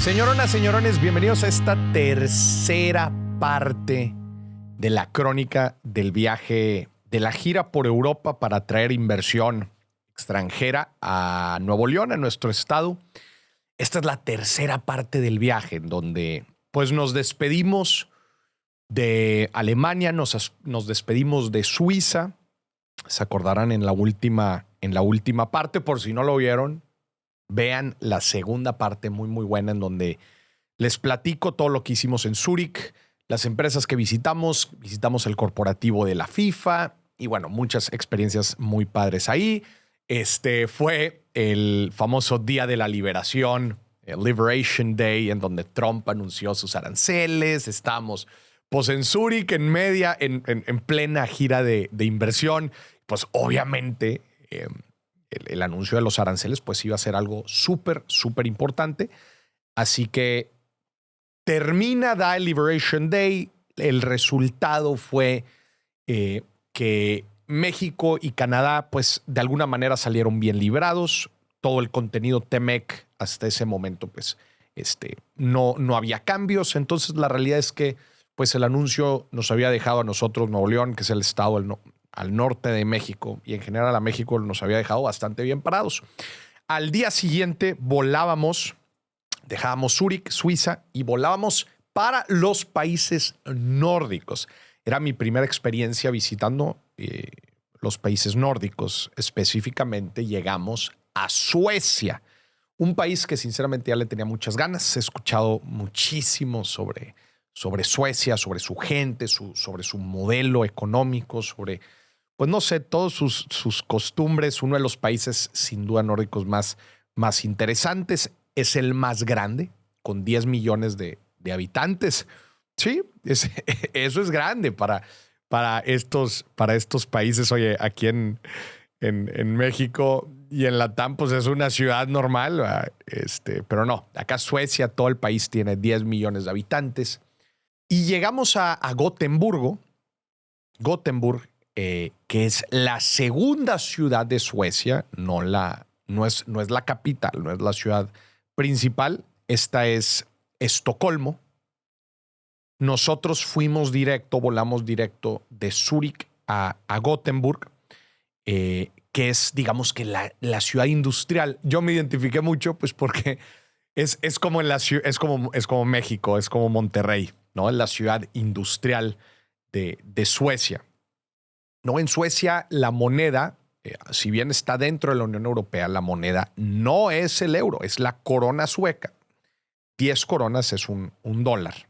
Señoronas, señorones, bienvenidos a esta tercera parte de la crónica del viaje de la gira por Europa para traer inversión extranjera a Nuevo León, a nuestro estado. Esta es la tercera parte del viaje en donde pues nos despedimos de Alemania, nos despedimos de Suiza. Se acordarán en la última parte, por si no lo vieron. Vean la segunda parte muy buena en donde les platico todo lo que hicimos en Zúrich, las empresas que visitamos el corporativo de la FIFA y bueno, muchas experiencias muy padres ahí. Fue el famoso Día de la Liberación, el Liberation Day, en donde Trump anunció sus aranceles. Estamos pues en Zúrich, en plena gira de inversión. Pues obviamente el anuncio de los aranceles pues iba a ser algo súper importante. Así que da el Liberation Day. El resultado fue que México y Canadá pues de alguna manera salieron bien librados. Todo el contenido TEMEC hasta ese momento pues no había cambios. Entonces la realidad es que pues el anuncio nos había dejado a nosotros, Nuevo León, que es el estado al norte de México, y en general a México nos había dejado bastante bien parados. Al día siguiente dejábamos Zúrich, Suiza, y volábamos para los países nórdicos. Era mi primera experiencia visitando los países nórdicos. Específicamente llegamos a Suecia, un país que sinceramente ya le tenía muchas ganas. He escuchado muchísimo sobre Suecia, sobre su gente, sobre su modelo económico, sobre, pues no sé, todos sus costumbres. Uno de los países sin duda nórdicos más interesantes. Es el más grande, con 10 millones de habitantes. Sí, eso es grande para estos países. Oye, aquí en México y en Latam, pues es una ciudad normal. Pero no, acá Suecia, todo el país tiene 10 millones de habitantes. Y llegamos a Gotemburgo, que es la segunda ciudad de Suecia, no es la capital, no es la ciudad principal. Esta es Estocolmo. Nosotros volamos directo de Zúrich a Gothenburg, que es, digamos que la ciudad industrial. Yo me identifiqué mucho, pues porque es como es como México, es como Monterrey, ¿no? Es la ciudad industrial de Suecia. ¿No? En Suecia, la moneda, si bien está dentro de la Unión Europea, la moneda no es el euro, es la corona sueca. 10 coronas es un dólar.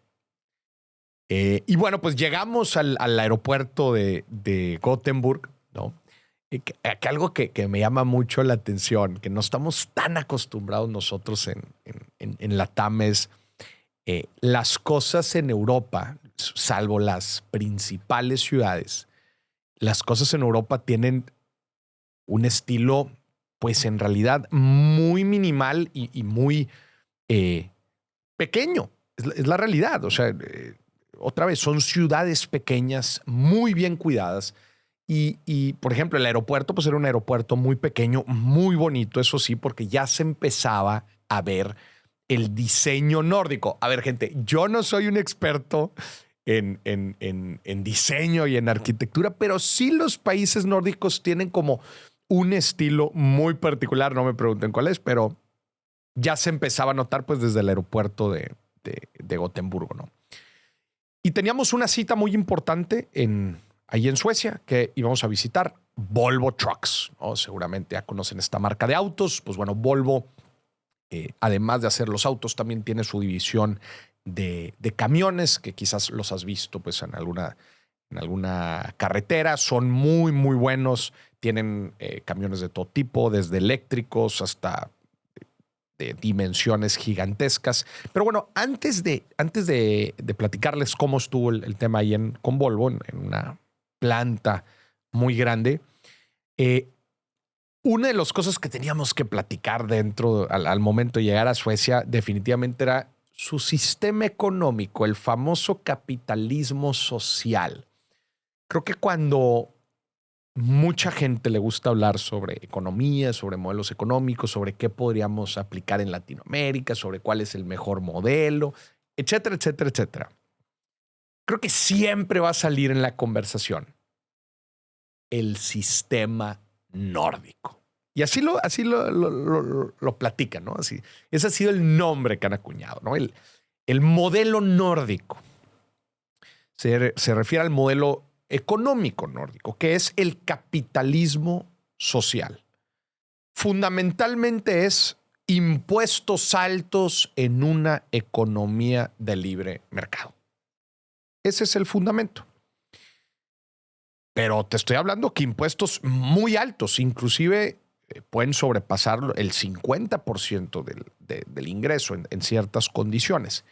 Y bueno, pues llegamos al aeropuerto de Gothenburg, ¿no? Que algo que me llama mucho la atención, que no estamos tan acostumbrados nosotros en Latam, es las cosas en Europa, salvo las principales ciudades. Las cosas en Europa tienen un estilo, pues en realidad muy minimal y muy pequeño. Es la realidad. O sea, otra vez, son ciudades pequeñas, muy bien cuidadas. Y, por ejemplo, el aeropuerto, pues era un aeropuerto muy pequeño, muy bonito, eso sí, porque ya se empezaba a ver el diseño nórdico. A ver, gente, yo no soy un experto en diseño y en arquitectura, pero sí los países nórdicos tienen como un estilo muy particular. No me pregunten cuál es, pero ya se empezaba a notar pues desde el aeropuerto de Gotemburgo, ¿no? Y teníamos una cita muy importante ahí en Suecia, que íbamos a visitar Volvo Trucks, ¿no? Seguramente ya conocen esta marca de autos. Pues bueno, Volvo, además de hacer los autos, también tiene su división de camiones, que quizás los has visto pues en alguna carretera. Son muy buenos. Tienen camiones de todo tipo, desde eléctricos hasta de dimensiones gigantescas. Pero bueno, antes de platicarles cómo estuvo el tema ahí con Volvo, en una planta muy grande, una de las cosas que teníamos que platicar al momento de llegar a Suecia definitivamente era su sistema económico, el famoso capitalismo social. Creo que cuando mucha gente le gusta hablar sobre economía, sobre modelos económicos, sobre qué podríamos aplicar en Latinoamérica, sobre cuál es el mejor modelo, etcétera, etcétera, etcétera. Creo que siempre va a salir en la conversación el sistema nórdico. Y así lo platican, ¿no? Así, ese ha sido el nombre que han acuñado, ¿no? El modelo nórdico se refiere al modelo económico nórdico, que es el capitalismo social. Fundamentalmente es impuestos altos en una economía de libre mercado. Ese es el fundamento. Pero te estoy hablando que impuestos muy altos, inclusive pueden sobrepasar el 50% del ingreso en ciertas condiciones.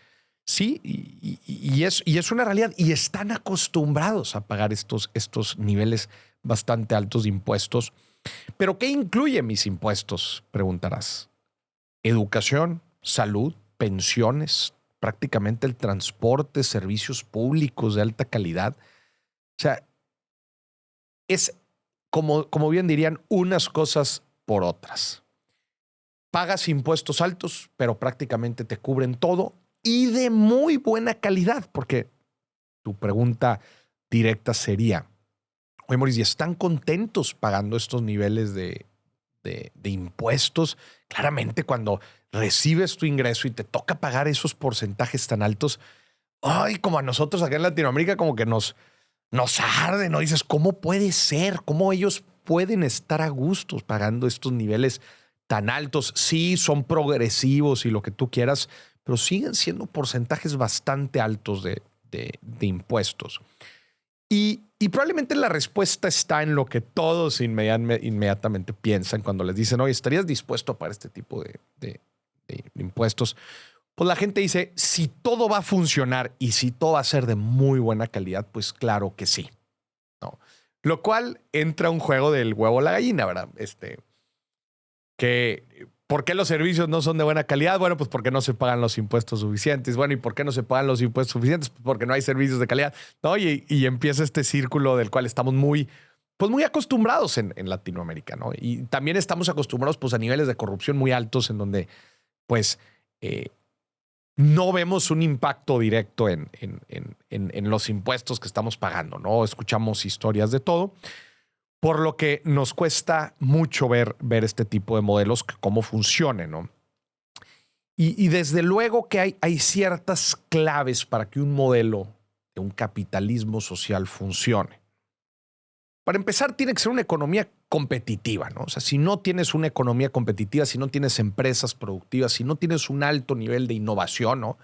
Sí, y es una realidad. Y están acostumbrados a pagar estos niveles bastante altos de impuestos. ¿Pero qué incluye mis impuestos? Preguntarás. Educación, salud, pensiones, prácticamente el transporte, servicios públicos de alta calidad. O sea, es como bien dirían, unas cosas por otras. Pagas impuestos altos, pero prácticamente te cubren todo y de muy buena calidad, porque tu pregunta directa sería, oye, Mauricio, ¿y están contentos pagando estos niveles de impuestos? Claramente, cuando recibes tu ingreso y te toca pagar esos porcentajes tan altos, ay, como a nosotros acá en Latinoamérica, como que nos arde, ¿no? Dices, ¿cómo puede ser? ¿Cómo ellos pueden estar a gusto pagando estos niveles tan altos? Sí, son progresivos y lo que tú quieras, pero siguen siendo porcentajes bastante altos de impuestos. Y probablemente la respuesta está en lo que todos inmediatamente piensan cuando les dicen, oye, ¿estarías dispuesto a pagar este tipo de impuestos? Pues la gente dice, si todo va a funcionar y si todo va a ser de muy buena calidad, pues claro que sí. ¿No? Lo cual entra un juego del huevo o la gallina, ¿verdad? ¿Por qué los servicios no son de buena calidad? Bueno, pues porque no se pagan los impuestos suficientes. Bueno, ¿y por qué no se pagan los impuestos suficientes? Pues porque no hay servicios de calidad. ¿No? Y empieza este círculo del cual estamos muy acostumbrados en Latinoamérica, ¿no? Y también estamos acostumbrados pues, a niveles de corrupción muy altos en donde, pues, no vemos un impacto directo en los impuestos que estamos pagando, ¿no? Escuchamos historias de todo, por lo que nos cuesta mucho ver este tipo de modelos, cómo funcionen, ¿no? Y desde luego que hay ciertas claves para que un modelo de un capitalismo social funcione. Para empezar, tiene que ser una economía competitiva, ¿no? O sea, si no tienes una economía competitiva, si no tienes empresas productivas, si no tienes un alto nivel de innovación, ¿no?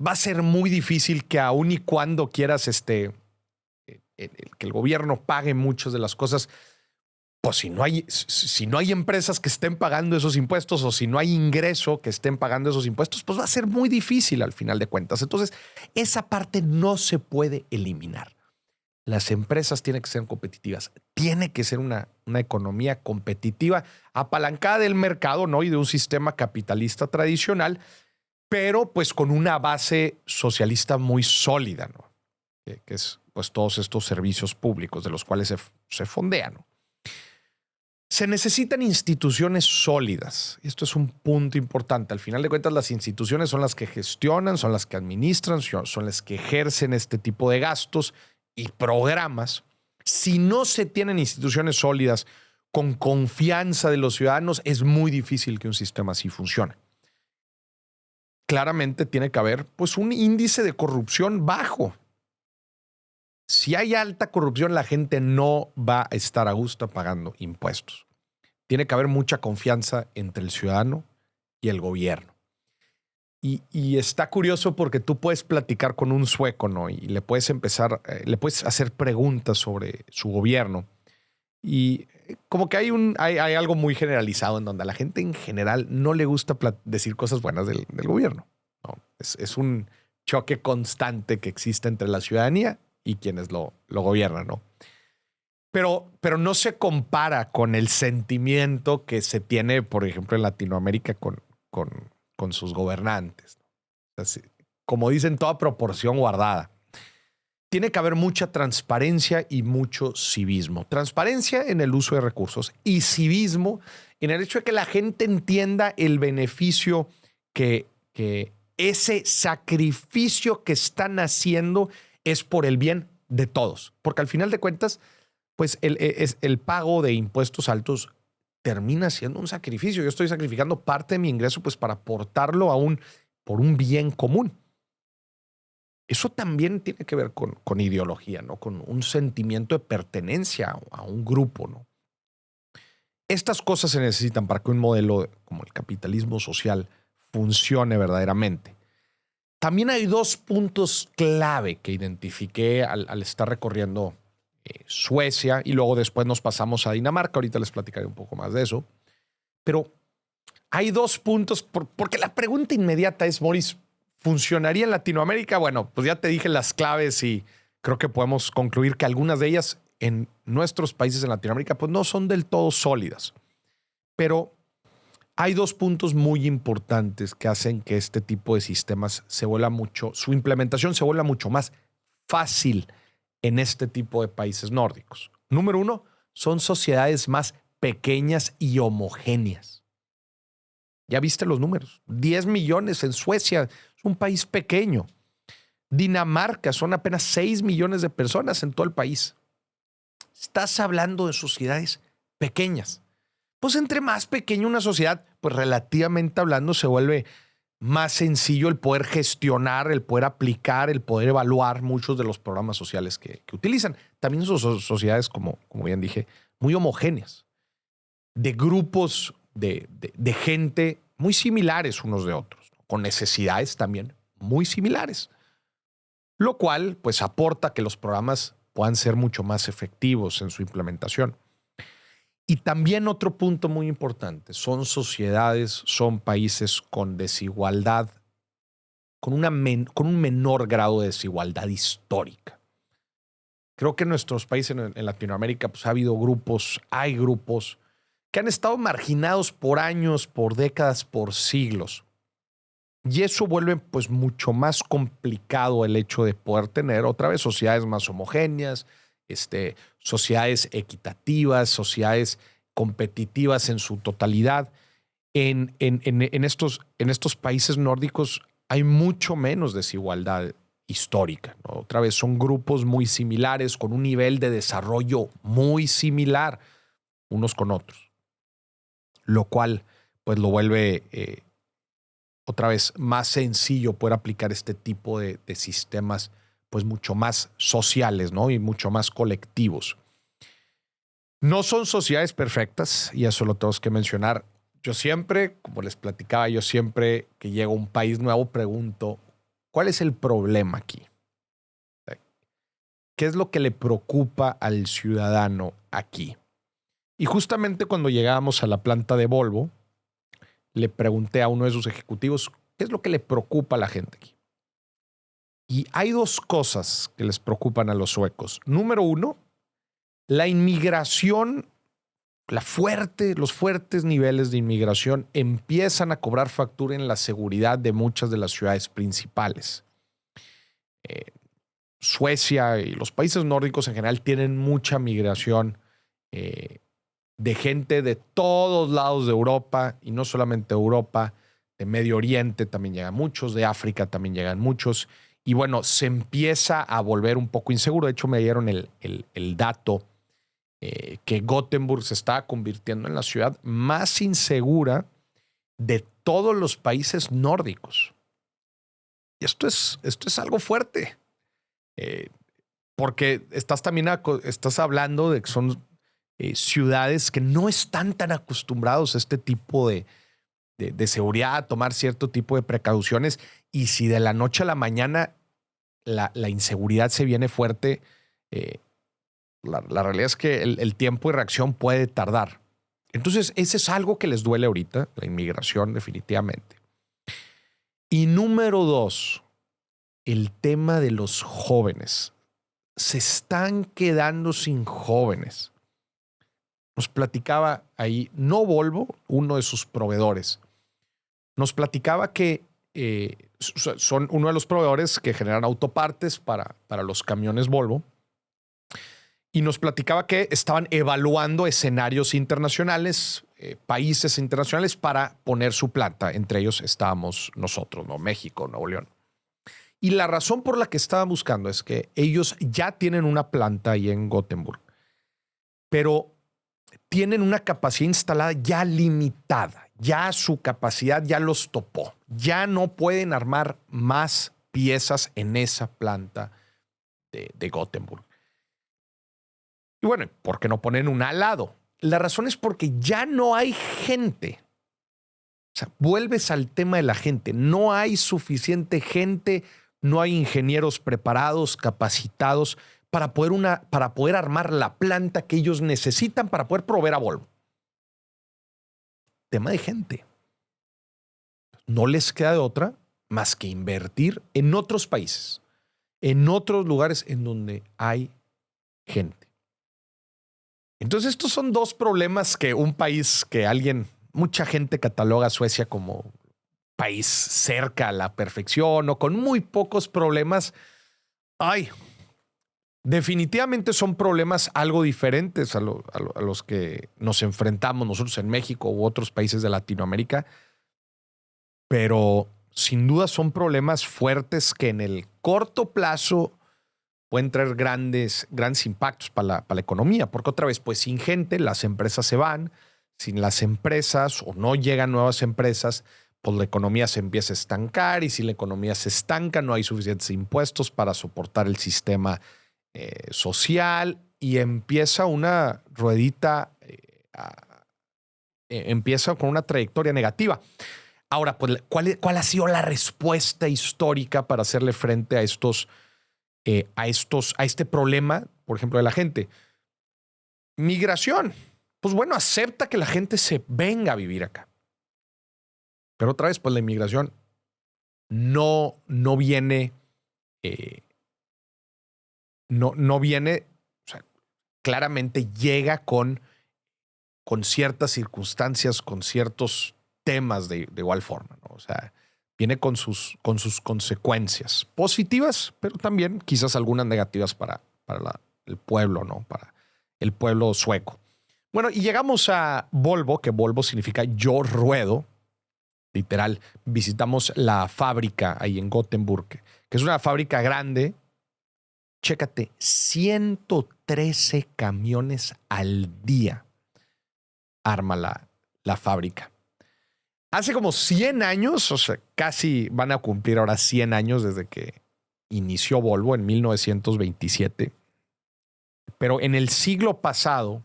Va a ser muy difícil que aun y cuando quieras que el gobierno pague muchas de las cosas, pues si no hay empresas que estén pagando esos impuestos o si no hay ingreso que estén pagando esos impuestos, pues va a ser muy difícil al final de cuentas. Entonces, esa parte no se puede eliminar. Las empresas tienen que ser competitivas. Tiene que ser una economía competitiva, apalancada del mercado, ¿no? Y de un sistema capitalista tradicional, pero pues con una base socialista muy sólida, ¿no? Que es pues todos estos servicios públicos de los cuales se fondean, ¿no? Se necesitan instituciones sólidas. Esto es un punto importante. Al final de cuentas, las instituciones son las que gestionan, son las que administran, son las que ejercen este tipo de gastos y programas. Si no se tienen instituciones sólidas con confianza de los ciudadanos, es muy difícil que un sistema así funcione. Claramente tiene que haber pues, un índice de corrupción bajo. Si hay alta corrupción, la gente no va a estar a gusto pagando impuestos. Tiene que haber mucha confianza entre el ciudadano y el gobierno. Y está curioso porque tú puedes platicar con un sueco, ¿no? Y le puedes hacer preguntas sobre su gobierno. Y como que hay algo muy generalizado en donde a la gente en general no le gusta decir cosas buenas del gobierno, ¿no? Es un choque constante que existe entre la ciudadanía y quienes lo gobiernan, ¿no? Pero no se compara con el sentimiento que se tiene, por ejemplo, en Latinoamérica con sus gobernantes, ¿no? O sea, como dicen, toda proporción guardada. tiene que haber mucha transparencia y mucho civismo. Transparencia en el uso de recursos y civismo en el hecho de que la gente entienda el beneficio que ese sacrificio que están haciendo es por el bien de todos. Porque al final de cuentas, pues el pago de impuestos altos termina siendo un sacrificio. Yo estoy sacrificando parte de mi ingreso pues para aportarlo por un bien común. Eso también tiene que ver con ideología, ¿no? Con un sentimiento de pertenencia a un grupo, ¿no? Estas cosas se necesitan para que un modelo como el capitalismo social funcione verdaderamente. También hay dos puntos clave que identifiqué al estar recorriendo Suecia y luego después nos pasamos a Dinamarca. Ahorita les platicaré un poco más de eso. Pero hay dos puntos, porque la pregunta inmediata es, Maurice, ¿funcionaría en Latinoamérica? Bueno, pues ya te dije las claves y creo que podemos concluir que algunas de ellas en nuestros países en Latinoamérica pues no son del todo sólidas. Pero hay dos puntos muy importantes que hacen que este tipo de sistemas su implementación se vuelva mucho más fácil en este tipo de países nórdicos. Número uno, son sociedades más pequeñas y homogéneas. Ya viste los números. 10 millones en Suecia, es un país pequeño. Dinamarca, son apenas 6 millones de personas en todo el país. Estás hablando de sociedades pequeñas. Pues entre más pequeña una sociedad, pues relativamente hablando se vuelve más sencillo el poder gestionar, el poder aplicar, el poder evaluar muchos de los programas sociales que utilizan. También son sociedades, como bien dije, muy homogéneas, de grupos de gente muy similares unos de otros, ¿no? Con necesidades también muy similares, lo cual pues aporta que los programas puedan ser mucho más efectivos en su implementación. Y también otro punto muy importante, son sociedades, son países con desigualdad, con un menor grado de desigualdad histórica. Creo que en nuestros países en Latinoamérica pues hay grupos que han estado marginados por años, por décadas, por siglos. Y eso vuelve pues mucho más complicado el hecho de poder tener otra vez sociedades más homogéneas, sociedades equitativas, sociedades competitivas en su totalidad. En estos países nórdicos hay mucho menos desigualdad histórica, ¿no? Otra vez son grupos muy similares, con un nivel de desarrollo muy similar unos con otros, lo cual pues lo vuelve otra vez más sencillo poder aplicar este tipo de sistemas pues mucho más sociales, ¿no? Y mucho más colectivos. No son sociedades perfectas y eso lo tenemos que mencionar. Yo siempre, como les platicaba, que llego a un país nuevo pregunto, ¿cuál es el problema aquí? ¿Qué es lo que le preocupa al ciudadano aquí? Y justamente cuando llegábamos a la planta de Volvo, le pregunté a uno de sus ejecutivos, ¿qué es lo que le preocupa a la gente aquí? Y hay dos cosas que les preocupan a los suecos. Número uno, la inmigración, los fuertes niveles de inmigración empiezan a cobrar factura en la seguridad de muchas de las ciudades principales. Suecia y los países nórdicos en general tienen mucha migración de gente de todos lados de Europa, y no solamente Europa, de Medio Oriente también llegan muchos, de África también llegan muchos, y bueno, se empieza a volver un poco inseguro. De hecho, me dieron el dato que Gothenburg se está convirtiendo en la ciudad más insegura de todos los países nórdicos. Y esto es algo fuerte, porque estás hablando de que son ciudades que no están tan acostumbrados a este tipo de seguridad, a tomar cierto tipo de precauciones, y si de la noche a la mañana la inseguridad se viene fuerte, la realidad es que el tiempo de reacción puede tardar. Entonces, ese es algo que les duele ahorita, la inmigración definitivamente. Y número dos, el tema de los jóvenes. Se están quedando sin jóvenes. Nos platicaba ahí, no Volvo, uno de sus proveedores, nos platicaba que son uno de los proveedores que generan autopartes para los camiones Volvo. Y nos platicaba que estaban evaluando escenarios internacionales, países internacionales para poner su planta. Entre ellos estábamos nosotros, ¿no? México, Nuevo León. Y la razón por la que estaban buscando es que ellos ya tienen una planta ahí en Gothenburg, pero tienen una capacidad instalada ya limitada. Ya su capacidad ya los topó. Ya no pueden armar más piezas en esa planta de Gothenburg. Y bueno, ¿por qué no ponen una al lado? La razón es porque ya no hay gente. O sea, vuelves al tema de la gente. No hay suficiente gente, no hay ingenieros preparados, capacitados para poder armar la planta que ellos necesitan para poder proveer a Volvo. Tema de gente. No les queda de otra más que invertir en otros países, en otros lugares en donde hay gente. Entonces, estos son dos problemas que un país que mucha gente cataloga a Suecia como país cerca a la perfección o con muy pocos problemas. Definitivamente son problemas algo diferentes a los que nos enfrentamos nosotros en México u otros países de Latinoamérica, pero sin duda son problemas fuertes que en el corto plazo pueden traer grandes impactos para la economía, porque otra vez, pues sin gente, las empresas se van, sin las empresas o no llegan nuevas empresas, pues la economía se empieza a estancar y si la economía se estanca no hay suficientes impuestos para soportar el sistema social y empieza una ruedita, empieza con una trayectoria negativa. Ahora, pues, ¿cuál ha sido la respuesta histórica para hacerle frente a este problema, por ejemplo, de la gente? Migración. Pues bueno, acepta que la gente se venga a vivir acá. Pero otra vez, pues la inmigración no viene, no viene, o sea, claramente llega con ciertas circunstancias, con ciertos temas de igual forma, ¿no? O sea, viene con sus consecuencias positivas, pero también quizás algunas negativas para el pueblo, ¿no? Para el pueblo sueco. Bueno, y llegamos a Volvo, que Volvo significa yo ruedo. Literal, visitamos la fábrica ahí en Gothenburg, que es una fábrica grande. Chécate, 113 camiones al día arma la fábrica. Hace como 100 años, o sea, casi van a cumplir ahora 100 años desde que inició Volvo en 1927. Pero en el siglo pasado,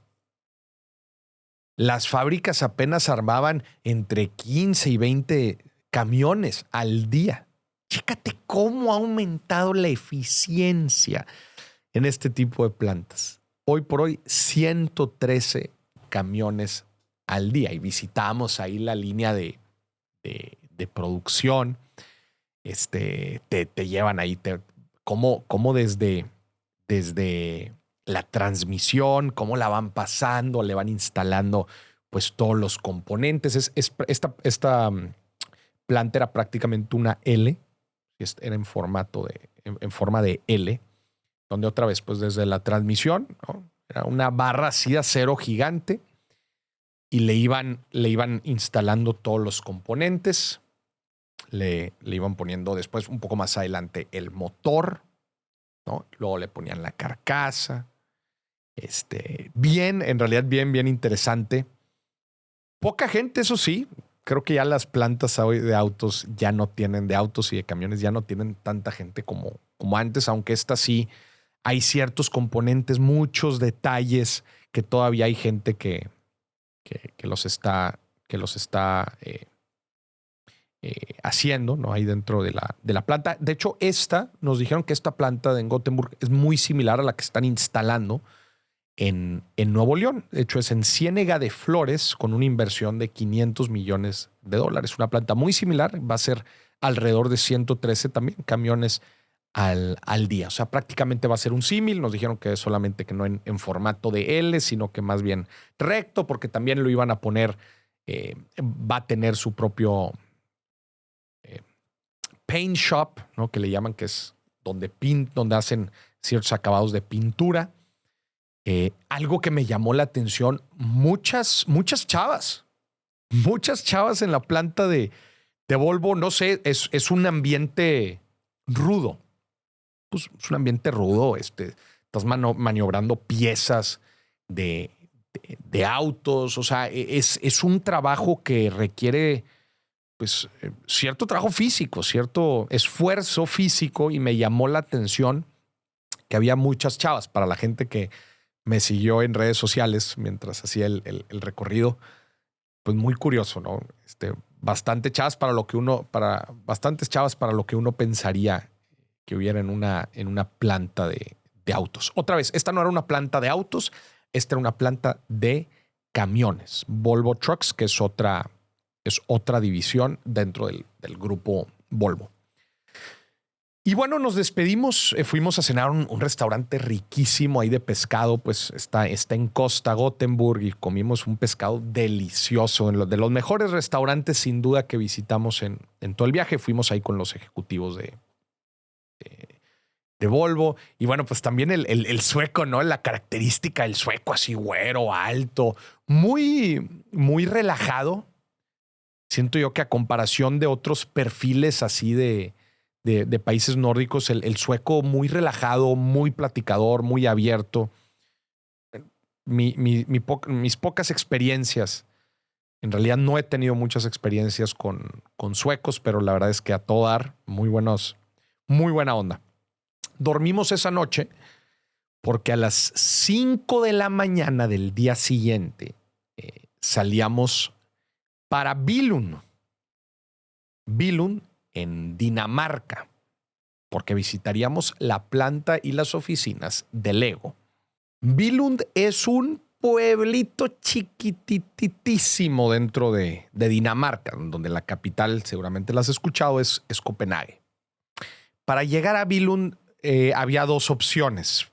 las fábricas apenas armaban entre 15 y 20 camiones al día. Chécate cómo ha aumentado la eficiencia en este tipo de plantas. Hoy por hoy, 113 camiones al día. Y visitamos ahí la línea de producción. Te llevan ahí, cómo desde la transmisión, cómo la van pasando, le van instalando pues todos los componentes. Esta planta era prácticamente una L, era en forma de L, donde otra vez pues desde la transmisión, ¿no? Era una barra así de acero gigante y le iban instalando todos los componentes, le iban poniendo después un poco más adelante el motor, ¿no? Luego le ponían la carcasa. En realidad bien interesante. Poca gente, eso sí. Creo que ya las plantas hoy de autos de autos y de camiones ya no tienen tanta gente como antes, aunque esta sí hay ciertos componentes, muchos detalles que todavía hay gente que los está haciendo, ¿no? Ahí dentro de la planta. De hecho, nos dijeron que esta planta en Gothenburg es muy similar a la que están instalando en Nuevo León. De hecho, es en Ciénega de Flores con una inversión de $500 millones. Una planta muy similar. Va a ser alrededor de 113 también camiones al día. O sea, prácticamente va a ser un símil. Nos dijeron que solamente que no en formato de L, sino que más bien recto, porque también lo iban a poner, va a tener su propio paint shop, ¿no? Que le llaman, que es donde hacen ciertos acabados de pintura. Algo que me llamó la atención, muchas chavas en la planta de Volvo. No sé, es un ambiente rudo. Pues es un ambiente rudo. Estás maniobrando piezas de autos. O sea, es un trabajo que requiere pues cierto trabajo físico, cierto esfuerzo físico, y me llamó la atención que había muchas chavas. Para la gente que me siguió en redes sociales mientras hacía el recorrido, pues muy curioso, ¿no? Bastantes chavas para lo que uno pensaría que hubiera en una planta de autos. Otra vez, esta no era una planta de autos, esta era una planta de camiones. Volvo Trucks, que es otra división dentro del grupo Volvo. Y bueno, nos despedimos. Fuimos a cenar a un restaurante riquísimo ahí de pescado. Pues está en Costa Gothenburg, y comimos un pescado delicioso. De los mejores restaurantes, sin duda, que visitamos en todo el viaje. Fuimos ahí con los ejecutivos de Volvo. Y bueno, pues también el sueco, ¿no? La característica del sueco, así güero, alto, muy, muy relajado. Siento yo que a comparación de otros perfiles así de países nórdicos, el sueco muy relajado, muy platicador, muy abierto. Mis pocas experiencias, en realidad no he tenido muchas experiencias con suecos, pero la verdad es que a todo dar, muy buena onda. Dormimos esa noche porque a las 5 de la mañana del día siguiente salíamos para Billund en Dinamarca, porque visitaríamos la planta y las oficinas de Lego. Billund es un pueblito chiquititísimo dentro de Dinamarca, donde la capital, seguramente la has escuchado, es Copenhague. Para llegar a Billund había dos opciones.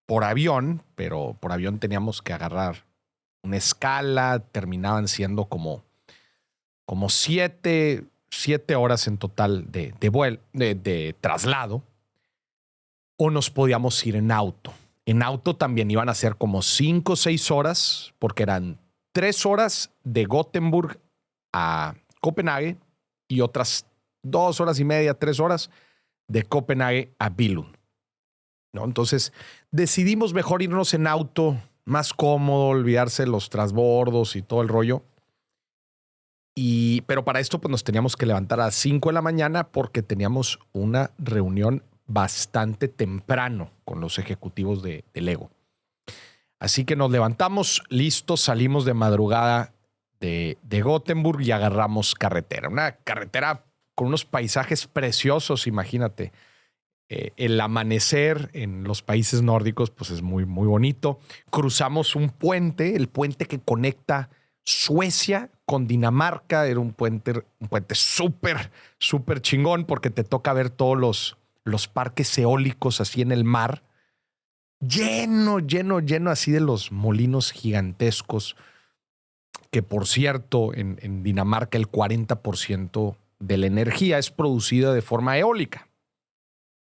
Por avión, pero por avión teníamos que agarrar una escala, terminaban siendo como 7 horas en total de traslado, o nos podíamos ir en auto. En auto también iban a ser como 5 o 6 horas, porque eran 3 horas de Gothenburg a Copenhague y otras 2 horas y media, 3 horas de Copenhague a Billund, ¿no? Entonces decidimos mejor irnos en auto, más cómodo, olvidarse los transbordos y todo el rollo. Pero para esto pues nos teníamos que levantar a las 5 de la mañana porque teníamos una reunión bastante temprano con los ejecutivos de Lego. Así que nos levantamos, listos, salimos de madrugada de Gothenburg y agarramos carretera. Una carretera con unos paisajes preciosos, imagínate. El amanecer en los países nórdicos pues es muy, muy bonito. Cruzamos un puente, el puente que conecta Suecia con Dinamarca. Era un puente súper, súper chingón, porque te toca ver todos los parques eólicos así en el mar. Lleno así de los molinos gigantescos, que por cierto en Dinamarca el 40% de la energía es producida de forma eólica.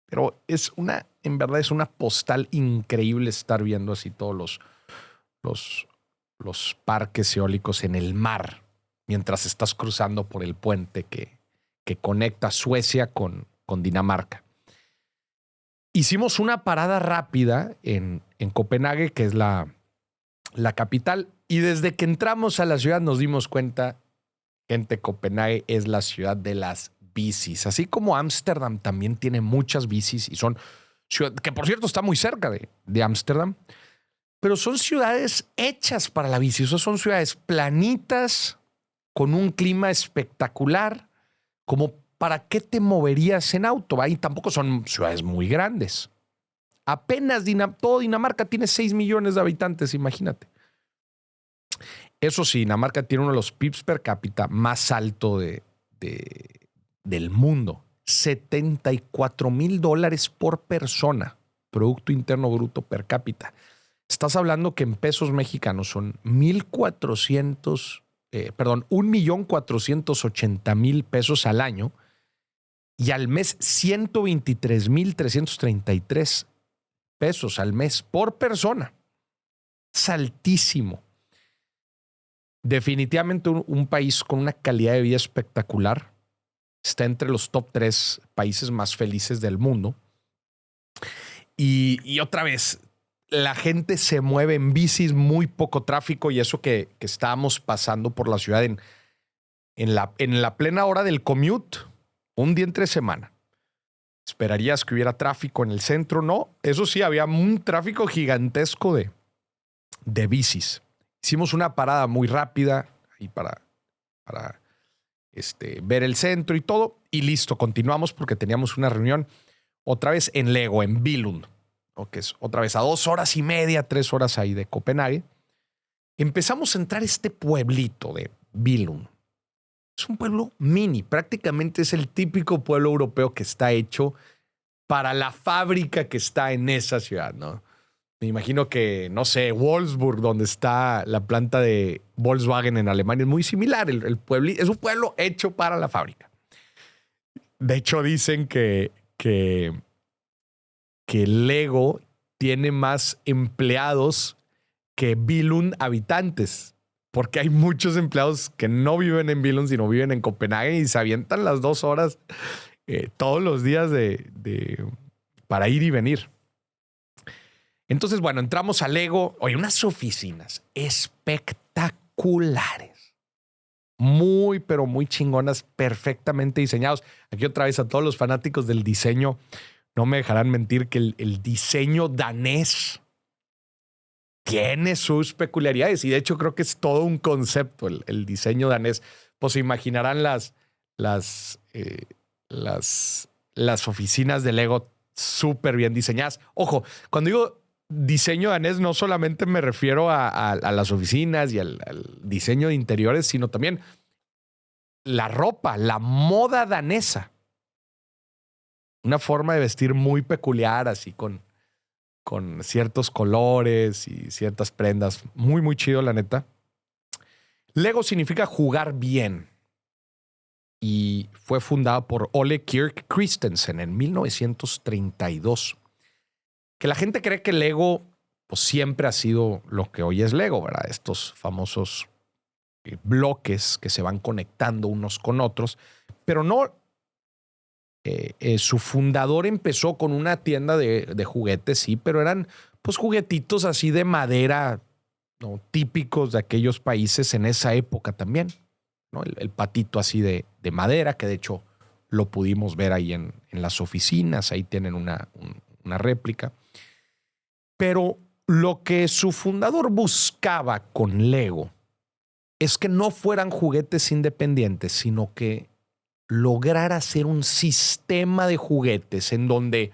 Pero en verdad es una postal increíble estar viendo así todos los parques eólicos en el mar mientras estás cruzando por el puente que conecta Suecia con Dinamarca. Hicimos una parada rápida en Copenhague, que es la capital, y desde que entramos a la ciudad nos dimos cuenta, gente, Copenhague es la ciudad de las bicis. Así como Ámsterdam también tiene muchas bicis, y son ciudad, que por cierto está muy cerca de Ámsterdam, pero son ciudades hechas para la bici. O sea, son ciudades planitas, con un clima espectacular. Como, ¿para qué te moverías en auto? Y tampoco son ciudades muy grandes. Apenas todo Dinamarca tiene 6 millones de habitantes, imagínate. Eso sí, Dinamarca tiene uno de los PIBs per cápita más alto del mundo. $74,000 por persona, Producto Interno Bruto per cápita. Estás hablando que en pesos mexicanos son 1,480,000 pesos al año, y al mes 123,333 pesos al mes por persona. Es altísimo. Definitivamente un país con una calidad de vida espectacular. Está entre los top 3 países más felices del mundo. Y otra vez, la gente se mueve en bicis, muy poco tráfico, y eso que estábamos pasando por la ciudad en la plena hora del commute, un día entre semana. Esperarías que hubiera tráfico en el centro, ¿no? Eso sí, había un tráfico gigantesco de bicis. Hicimos una parada muy rápida ahí para ver el centro y todo, y listo, continuamos porque teníamos una reunión otra vez en Lego, en Billund, ¿no? Que es otra vez a 2 horas y media, 3 horas ahí de Copenhague. Empezamos a entrar a este pueblito de Billund. Es un pueblo mini, prácticamente es el típico pueblo europeo que está hecho para la fábrica que está en esa ciudad, ¿no? Me imagino que, no sé, Wolfsburg, donde está la planta de Volkswagen en Alemania, es muy similar. El pueblo es un pueblo hecho para la fábrica. De hecho, dicen que Lego tiene más empleados que Billund habitantes, porque hay muchos empleados que no viven en Billund, sino viven en Copenhague y se avientan las 2 horas todos los días para ir y venir. Entonces, bueno, entramos a Lego. Oye, unas oficinas espectaculares. Muy, pero muy chingonas, perfectamente diseñados. Aquí otra vez a todos los fanáticos del diseño, no me dejarán mentir que el diseño danés tiene sus peculiaridades. Y de hecho creo que es todo un concepto el diseño danés. Pues se imaginarán las oficinas de Lego súper bien diseñadas. Ojo, cuando digo diseño danés, no solamente me refiero a las oficinas y al diseño de interiores, sino también la ropa, la moda danesa. Una forma de vestir muy peculiar, así con ciertos colores y ciertas prendas. Muy, muy chido, la neta. Lego significa jugar bien. Y fue fundada por Ole Kirk Christensen en 1932. Que la gente cree que Lego pues, siempre ha sido lo que hoy es Lego, ¿verdad? Estos famosos bloques que se van conectando unos con otros. Pero no. Su fundador empezó con una tienda de juguetes, sí, pero eran pues juguetitos así de madera, ¿no? Típicos de aquellos países en esa época también, ¿no? El patito así de madera, que de hecho lo pudimos ver ahí en las oficinas, ahí tienen una réplica. Pero lo que su fundador buscaba con Lego es que no fueran juguetes independientes, sino que lograr hacer un sistema de juguetes en donde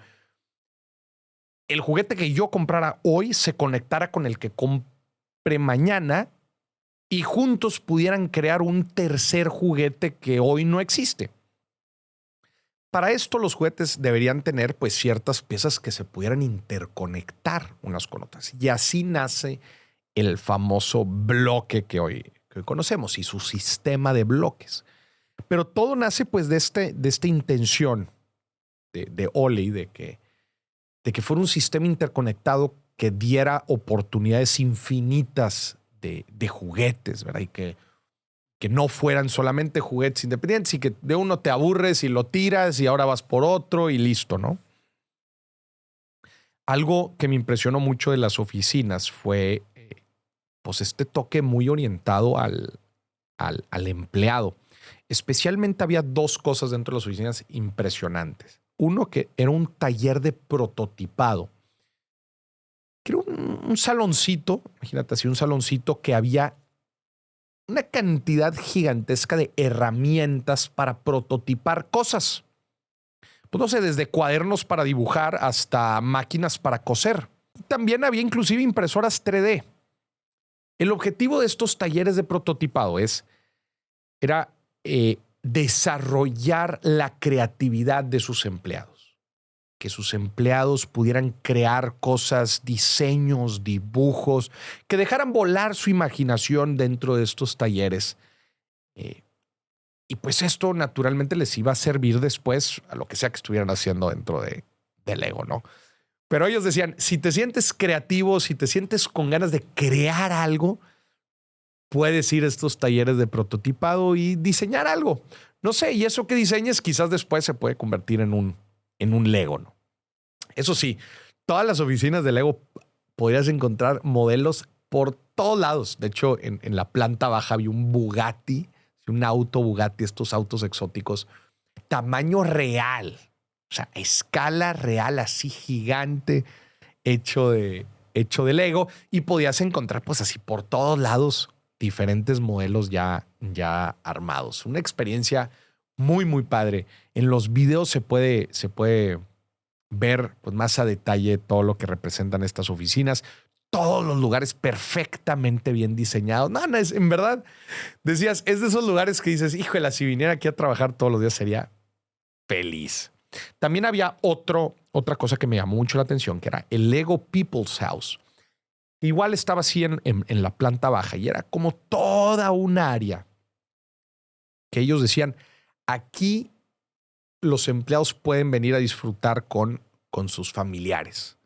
el juguete que yo comprara hoy se conectara con el que compre mañana y juntos pudieran crear un tercer juguete que hoy no existe. Para esto los juguetes deberían tener pues ciertas piezas que se pudieran interconectar unas con otras. Y así nace el famoso bloque que hoy conocemos y su sistema de bloques. Pero todo nace pues de esta intención de Ole de que fuera un sistema interconectado que diera oportunidades infinitas de juguetes, ¿verdad? Y que no fueran solamente juguetes independientes y que de uno te aburres y lo tiras y ahora vas por otro y listo, ¿no? Algo que me impresionó mucho de las oficinas fue pues este toque muy orientado al empleado. Especialmente había 2 cosas dentro de las oficinas impresionantes. Uno, que era un taller de prototipado. Que era un saloncito, imagínate así, un saloncito que había una cantidad gigantesca de herramientas para prototipar cosas. Pues no sé, desde cuadernos para dibujar hasta máquinas para coser. También había inclusive impresoras 3D. El objetivo de estos talleres de prototipado era desarrollar la creatividad de sus empleados. Que sus empleados pudieran crear cosas, diseños, dibujos, que dejaran volar su imaginación dentro de estos talleres Y pues esto naturalmente les iba a servir después a lo que sea que estuvieran haciendo dentro de Lego, ¿no? Pero ellos decían, si te sientes creativo, si te sientes con ganas de crear algo, puedes ir a estos talleres de prototipado y diseñar algo. No sé, y eso que diseñes quizás después se puede convertir en un Lego, ¿no? Eso sí, todas las oficinas de Lego podrías encontrar modelos por todos lados. De hecho, en la planta baja había un Bugatti, un auto Bugatti, estos autos exóticos, tamaño real, o sea, escala real, así gigante, hecho de Lego, y podías encontrar pues así por todos lados diferentes modelos ya armados. Una experiencia muy, muy padre. En los videos se puede ver pues, más a detalle todo lo que representan estas oficinas. Todos los lugares perfectamente bien diseñados. No, es, en verdad, decías, es de esos lugares que dices, híjole, si viniera aquí a trabajar todos los días sería feliz. También había otra cosa que me llamó mucho la atención, que era el Lego People's House. Igual estaba así en la planta baja y era como toda un área que ellos decían, aquí los empleados pueden venir a disfrutar con sus familiares.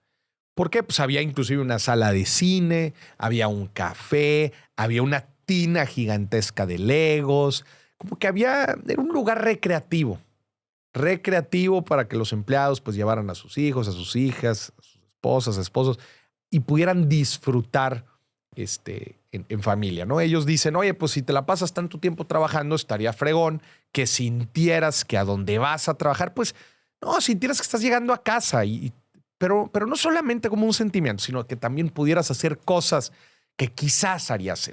¿Por qué? Pues había inclusive una sala de cine, había un café, había una tina gigantesca de Legos, como que era un lugar recreativo para que los empleados pues llevaran a sus hijos, a sus hijas, a sus esposas, esposos y pudieran disfrutar en familia, ¿no? Ellos dicen, oye, pues si te la pasas tanto tiempo trabajando, estaría fregón que sintieras que a donde vas a trabajar, pues no, sintieras que estás llegando a casa pero no solamente como un sentimiento, sino que también pudieras hacer cosas que quizás harías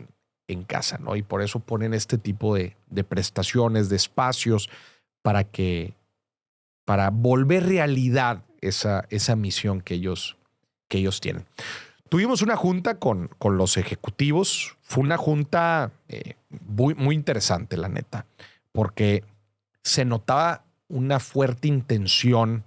en casa, ¿no? Y por eso ponen este tipo de prestaciones, de espacios para volver realidad esa misión que ellos tienen. Tuvimos una junta con los ejecutivos. Fue una junta muy, muy interesante, la neta, porque se notaba una fuerte intención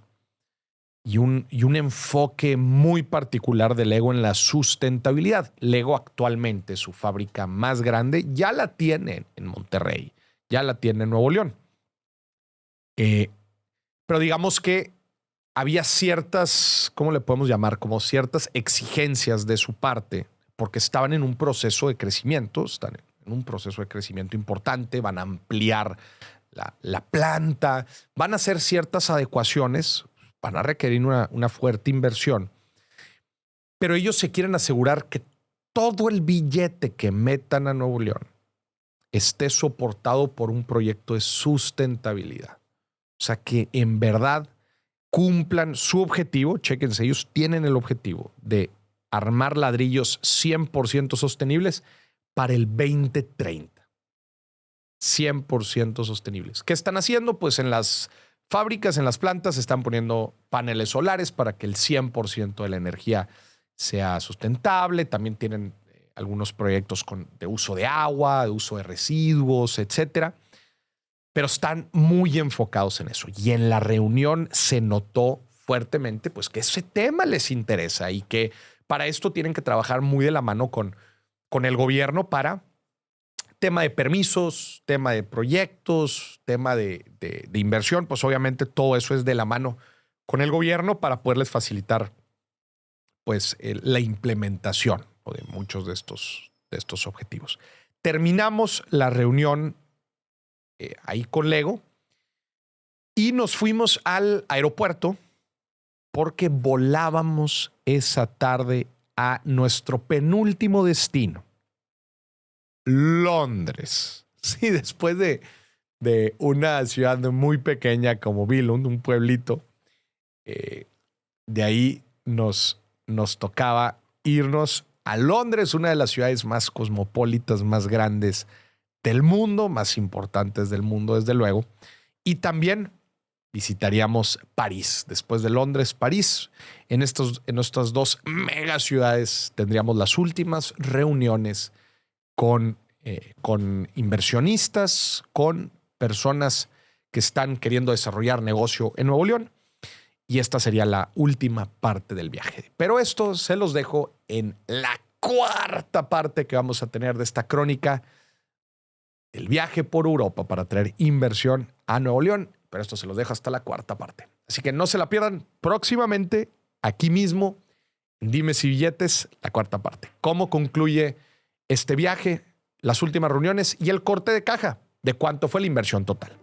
y un enfoque muy particular de Lego en la sustentabilidad. Lego actualmente, su fábrica más grande, ya la tiene en Monterrey, ya la tiene en Nuevo León. Pero digamos que había ciertas, ¿cómo le podemos llamar? Como ciertas exigencias de su parte, porque estaban en un proceso de crecimiento, están en un proceso de crecimiento importante, van a ampliar la planta, van a hacer ciertas adecuaciones, van a requerir una fuerte inversión, pero ellos se quieren asegurar que todo el billete que metan a Nuevo León esté soportado por un proyecto de sustentabilidad. O sea, que en verdad cumplan su objetivo. Chéquense, ellos tienen el objetivo de armar ladrillos 100% sostenibles para el 2030. 100% sostenibles. ¿Qué están haciendo? Pues en las fábricas, en las plantas, están poniendo paneles solares para que el 100% de la energía sea sustentable. También tienen algunos proyectos de uso de agua, de uso de residuos, etcétera. Pero están muy enfocados en eso. Y en la reunión se notó fuertemente pues, que ese tema les interesa y que para esto tienen que trabajar muy de la mano con el gobierno para tema de permisos, tema de proyectos, tema de inversión. Pues obviamente todo eso es de la mano con el gobierno para poderles facilitar pues, la implementación de muchos de estos objetivos. Terminamos la reunión ahí con Lego y nos fuimos al aeropuerto porque volábamos esa tarde a nuestro penúltimo destino, Londres. Sí, después de una ciudad muy pequeña como Billund, un pueblito, de ahí nos tocaba irnos a Londres, una de las ciudades más cosmopolitas, más grandes del mundo, más importantes del mundo, desde luego. Y también visitaríamos París. Después de Londres, París. En estas dos mega ciudades tendríamos las últimas reuniones con inversionistas, con personas que están queriendo desarrollar negocio en Nuevo León. Y esta sería la última parte del viaje. Pero esto se los dejo en la cuarta parte que vamos a tener de esta crónica del viaje por Europa para traer inversión a Nuevo León. Pero esto se los dejo hasta la cuarta parte. Así que no se la pierdan próximamente, aquí mismo, en Dimes y Billetes, la cuarta parte. ¿Cómo concluye este viaje, las últimas reuniones y el corte de caja de cuánto fue la inversión total?